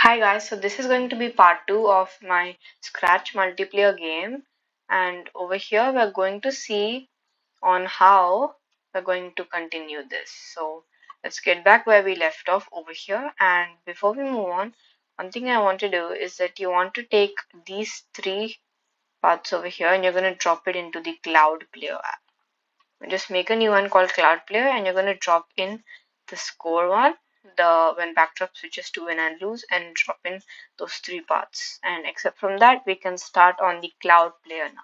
Hi guys, so this is going to be part 2 of my Scratch multiplayer game, and over here we're going to see on how we're going to continue this. So let's get back where we left off over here, and before we move on, one thing I want to do is that you want to take these three parts over here and you're going to drop it into the Cloud Player app. Just make a new one called Cloud Player and you're going to drop in the score one, the when backdrop switches to win and lose, and drop in those three parts. And except from that, we can start on the Cloud Player now.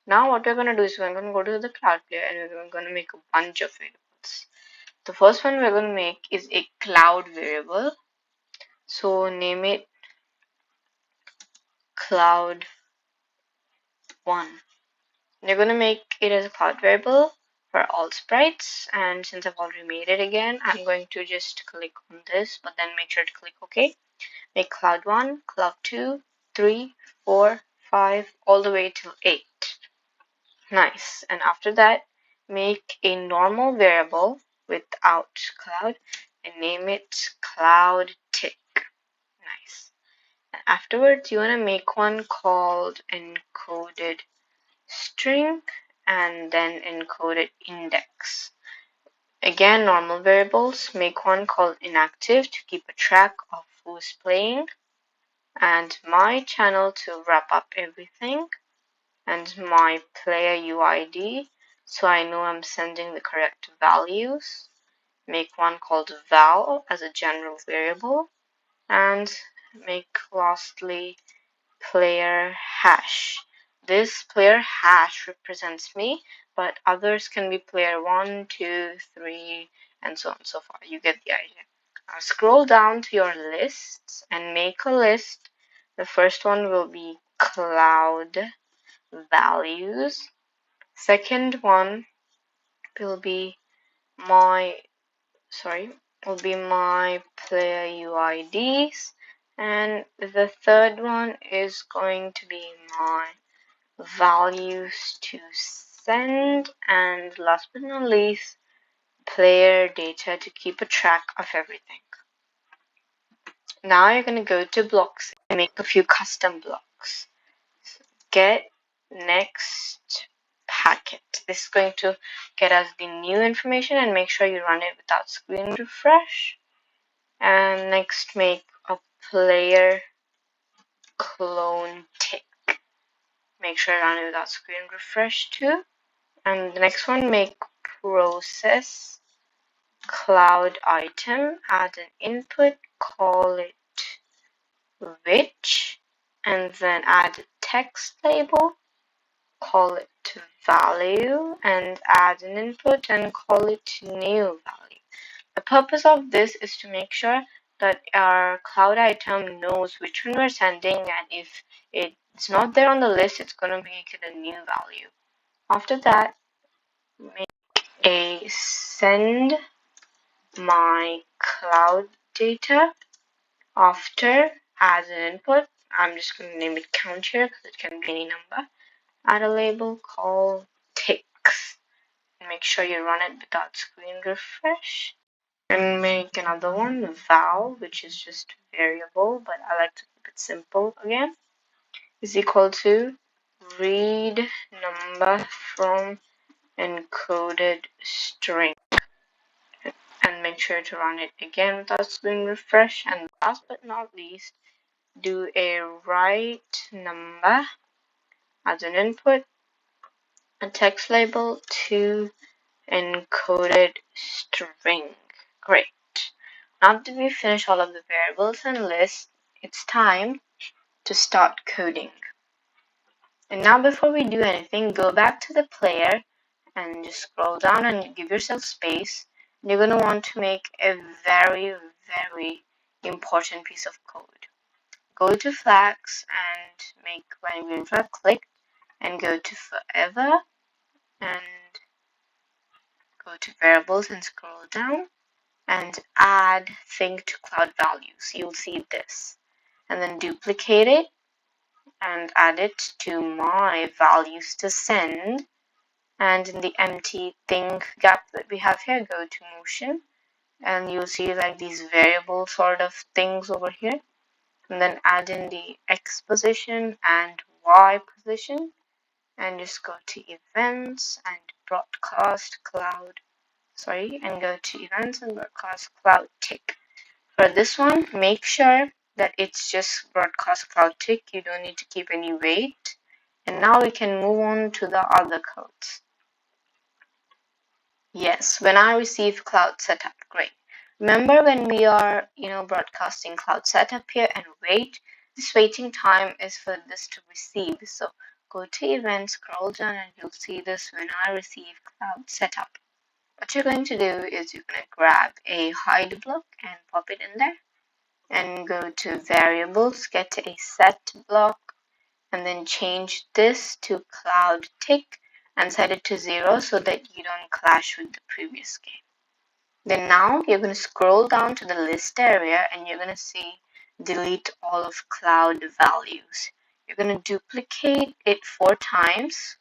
Now what we're going to do is we're going to go to the Cloud Player and we're going to make a bunch of variables. The first one we're going to make is a cloud variable. So name it cloud1. You're going to make it as a cloud variable for all sprites, and since I've already made it again, I'm going to just click on this, but then make sure to click OK. Make cloud1, cloud2, 3, 4, 5, all the way till 8. Nice. And after that, make a normal variable without cloud and name it cloud tick. Nice. And afterwards, you want to make one called encoded string and then encoded index. Again, normal variables. Make one called inactive to keep a track of who's playing, and my channel to wrap up everything, and my player UID so I know I'm sending the correct values. Make one called val as a general variable, and make lastly player hash. This player hash represents me, but others can be player 1, 2, 3, and so on and so far. You get the idea. Now scroll down to your lists and make a list. The first one will be cloud values. Second one will be my player UIDs. And the third one is going to be my values to send, and last but not least, player data to keep a track of everything. Now you're going to go to blocks and make a few custom blocks. Get next packet. This is going to get us the new information, and make sure you run it without screen refresh. And next, make a player clone tick. Make sure you run it without screen refresh too. And the next one, make process cloud item, add an input, call it which, and then add a text label, call it value, and add an input and call it new value. The purpose of this is to make sure that our cloud item knows which one we're sending, and if it's not there on the list, it's going to make it a new value. After that, make a send my cloud data. After, as an input, I'm just going to name it count here because it can be any number. Add a label called ticks. And make sure you run it without screen refresh. And make another one, val, which is just variable, but I like to keep it simple again, is equal to read number from encoded string. And make sure to run it again without screen refresh. And last but not least, do a write number as an input, a text label to encoded string. Great. Now that we've finished all of the variables and lists, it's time to start coding. And now before we do anything, go back to the player and just scroll down and give yourself space. You're going to want to make a very, very important piece of code. Go to flags and make when green flag clicked, and go to forever and go to variables and scroll down and add thing to cloud values. You'll see this, and then duplicate it and add it to my values to send. And in the empty thing gap that we have here, go to motion, and you'll see like these variable sort of things over here. and then add in the X position and Y position, and just go to events and broadcast cloud. And go to events and broadcast cloud tick. For this one, make sure that it's just broadcast cloud tick. You don't need to keep any weight. And now we can move on to the other codes. Yes, when I receive cloud setup, great. Remember when we are, broadcasting cloud setup here and wait, this waiting time is for this to receive. So go to events, scroll down, and you'll see this when I receive cloud setup. What you're going to do is you're going to grab a hide block and pop it in there, and go to variables, get a set block, and then change this to cloud tick and set it to 0 so that you don't clash with the previous game. Then now you're going to scroll down to the list area and you're going to see delete all of cloud values. You're going to duplicate it 4 times.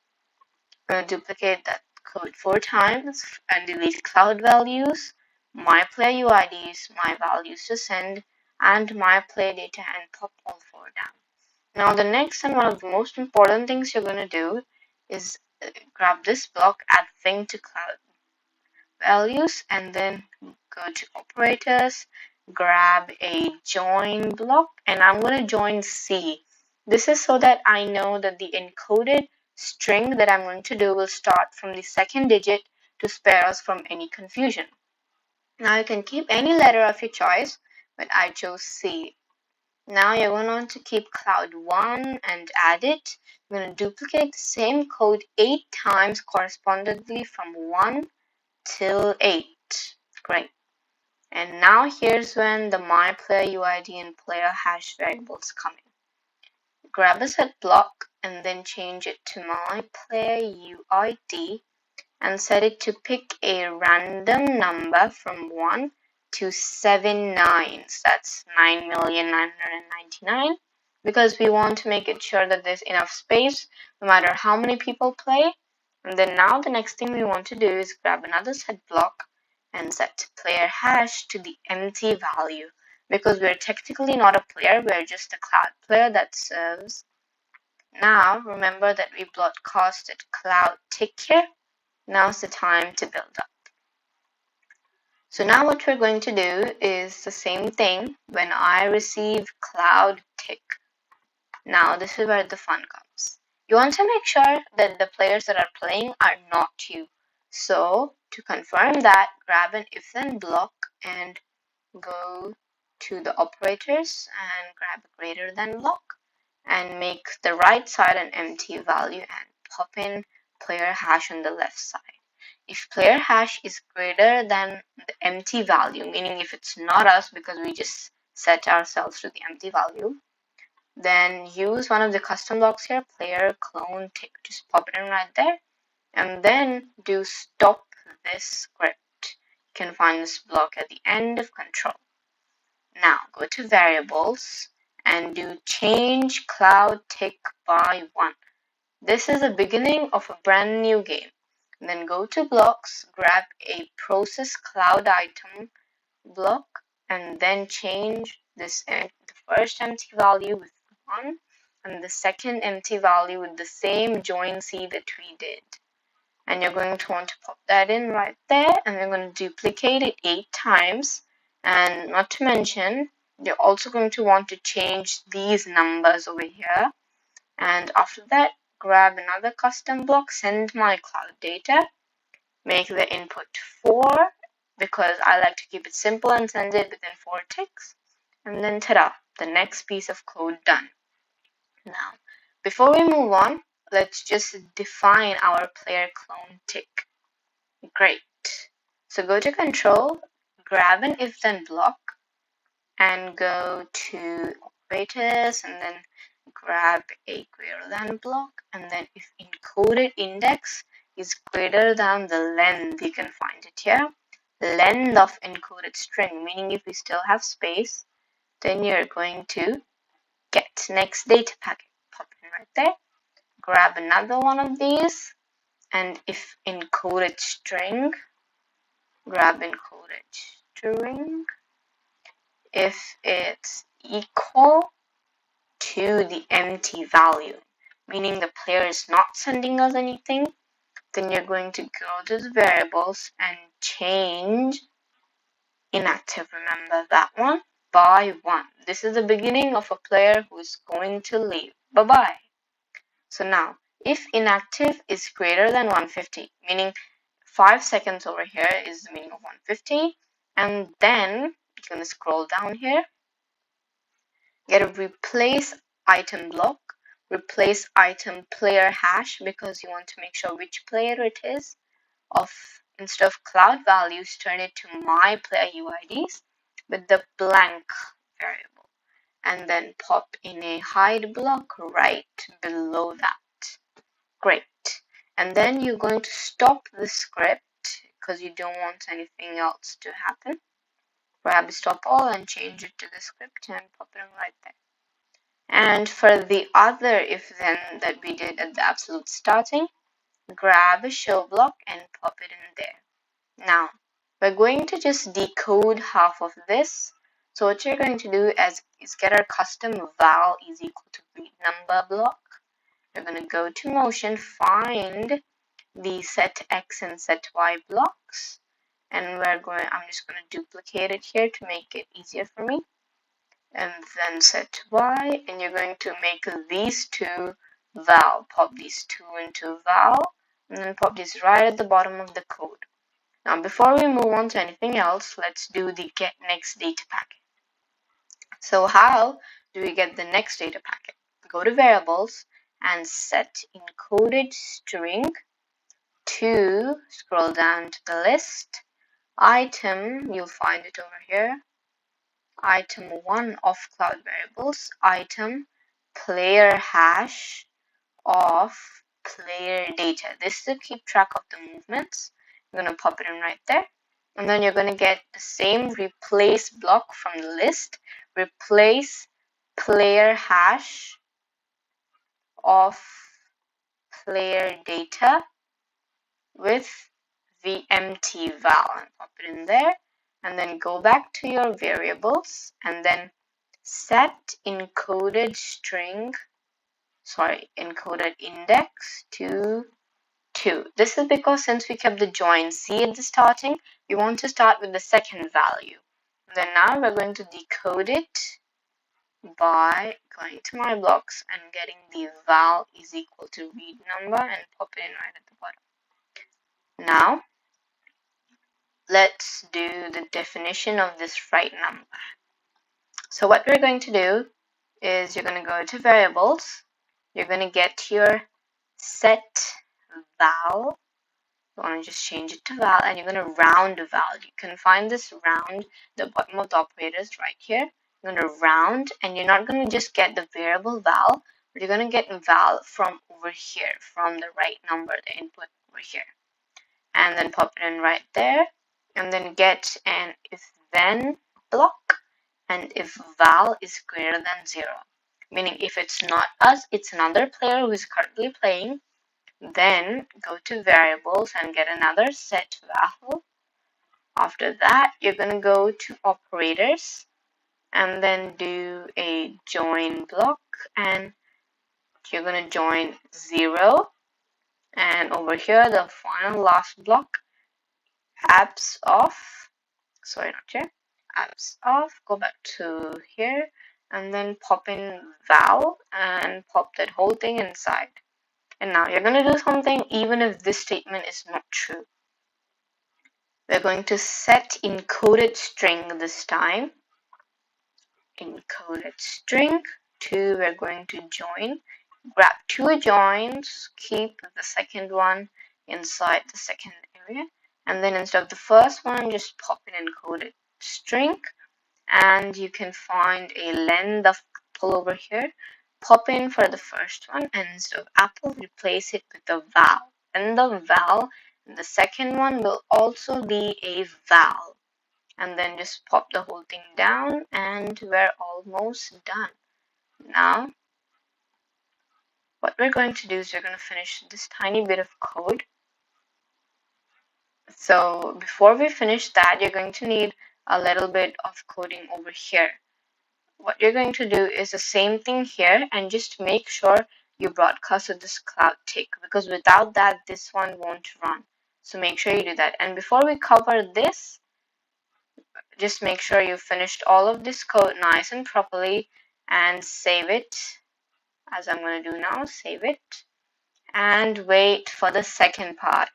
I'm going to duplicate that code 4 times and delete cloud values, my player UIDs, my values to send, and my player data, and pop all 4 down. Now the next and one of the most important things you're going to do is grab this block, add thing to cloud values, and then go to operators, grab a join block, and I'm going to join C. This is so that I know that the encoded string that I'm going to do will start from the second digit to spare us from any confusion. Now you can keep any letter of your choice, but I chose C. Now you're going to keep cloud 1 and add it. I'm going to duplicate the same code 8 times correspondingly from 1 till 8. Great. And now here's when the my player UID and player hash variables come in. Grab a set block and then change it to my player UID and set it to pick a random number from 1 to 7 nines. That's 9,999,000, because we want to make it sure that there's enough space no matter how many people play. And then now the next thing we want to do is grab another set block and set player hash to the empty value, because we're technically not a player, we're just a cloud player that serves. Now remember that we broadcasted cloud tick here. Now's the time to build up. So now what we're going to do is the same thing when I receive cloud tick. Now this is where the fun comes. You want to make sure that the players that are playing are not you. So to confirm that, grab an if then block and go to the operators and grab a greater than block and make the right side an empty value and pop in player hash on the left side. If player hash is greater than the empty value, meaning if it's not us because we just set ourselves to the empty value, then use one of the custom blocks here, player clone tick, just pop it in right there, and then do stop this script. You can find this block at the end of control. Now go to variables and do change cloud tick by 1. This is the beginning of a brand new game. And then go to blocks, grab a process cloud item block, and then change this the first empty value with 1 and the second empty value with the same join C that we did. And you're going to want to pop that in right there, and we're going to duplicate it 8 times. And not to mention, you're also going to want to change these numbers over here. And after that, grab another custom block, send my cloud data, make the input 4, because I like to keep it simple and send it within 4 ticks. And then ta-da, the next piece of code done. Now, before we move on, let's just define our player clone tick. Great. So go to control, grab an if then block, and go to operators, and then grab a greater than block, and then if encoded index is greater than the length, you can find it here, length of encoded string, meaning if we still have space, then you're going to get next data packet, pop in right there, grab another one of these, and if encoded string, grab encoded string. If it's equal to the empty value, meaning the player is not sending us anything, then you're going to go to the variables and change inactive, remember that one, by 1. This is the beginning of a player who is going to leave. Bye-bye. So now, if inactive is greater than 150, meaning 5 seconds over here is the meaning of 150, and then you're going to scroll down here, get a replace item block, replace item player hash because you want to make sure which player it is. Instead of cloud values, turn it to my player UIDs with the blank variable, and then pop in a hide block right below that. Great. And then you're going to stop the script because you don't want anything else to happen. Grab stop all and change it to the script and pop it right there. And for the other if then that we did at the absolute starting, grab a show block and pop it in there. Now, we're going to just decode half of this. So what you're going to do is get our custom val is equal to read number block. We're going to go to motion, find the set x and set y blocks, and I'm just going to duplicate it here to make it easier for me, and then set y, and you're going to make these two val, pop these two into val, and then pop these right at the bottom of the code. Now before we move on to anything else, let's do the get next data packet. So how do we get the next data packet? Go to variables and set encoded string to, scroll down to the list, item, you'll find it over here, item 1 of cloud variables, item player hash of player data. This is to keep track of the movements. I'm going to pop it in right there. And then you're going to get the same replace block from the list. Replace player hash of player data with the empty val and pop it in there. And then go back to your variables and then set encoded index to 2. This is because since we kept the join C at the starting, we want to start with the second value. And then now we're going to decode it by going to my blocks and getting the val is equal to read number and pop it in right at the bottom. Now, let's do the definition of this right number. So what we're going to do is you're going to go to variables, you're going to get your set val. You want to just change it to val, and you're going to round val. You can find this round the bottom of the operators right here. You're going to round, and you're not going to just get the variable val, but you're going to get val from over here, from the right number, the input over here, and then pop it in right there, and then get an if then block, and if val is greater than 0, meaning if it's not us, it's another player who is currently playing. Then go to variables and get another set val. After that, you're going to go to operators and then do a join block, and you're going to join 0. And over here, the final last block, abs off. Sorry, not here. Abs off. Go back to here and then pop in val and pop that whole thing inside. And now you're going to do something even if this statement is not true. We're going to set encoded string this time. Encoded string to, we're going to join. Grab 2 joins, keep the second one inside the second area. And then instead of the first one, just pop an encoded string. And you can find a length of pull over here. Pop in for the first one, and instead of apple, replace it with a val. And the val, the second one will also be a val. And then just pop the whole thing down, and we're almost done. Now, what we're going to do is we're going to finish this tiny bit of code. So before we finish that, you're going to need a little bit of coding over here. what you're going to do is the same thing here, and just make sure you broadcast to this cloud tick, because without that this one won't run. So make sure you do that. And before we cover this, just make sure you finished all of this code nice and properly, and save it, as I'm going to do now. Save it and wait for the second part.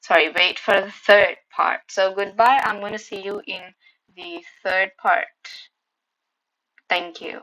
Wait for the third part. So goodbye. I'm going to see you in the third part. Thank you.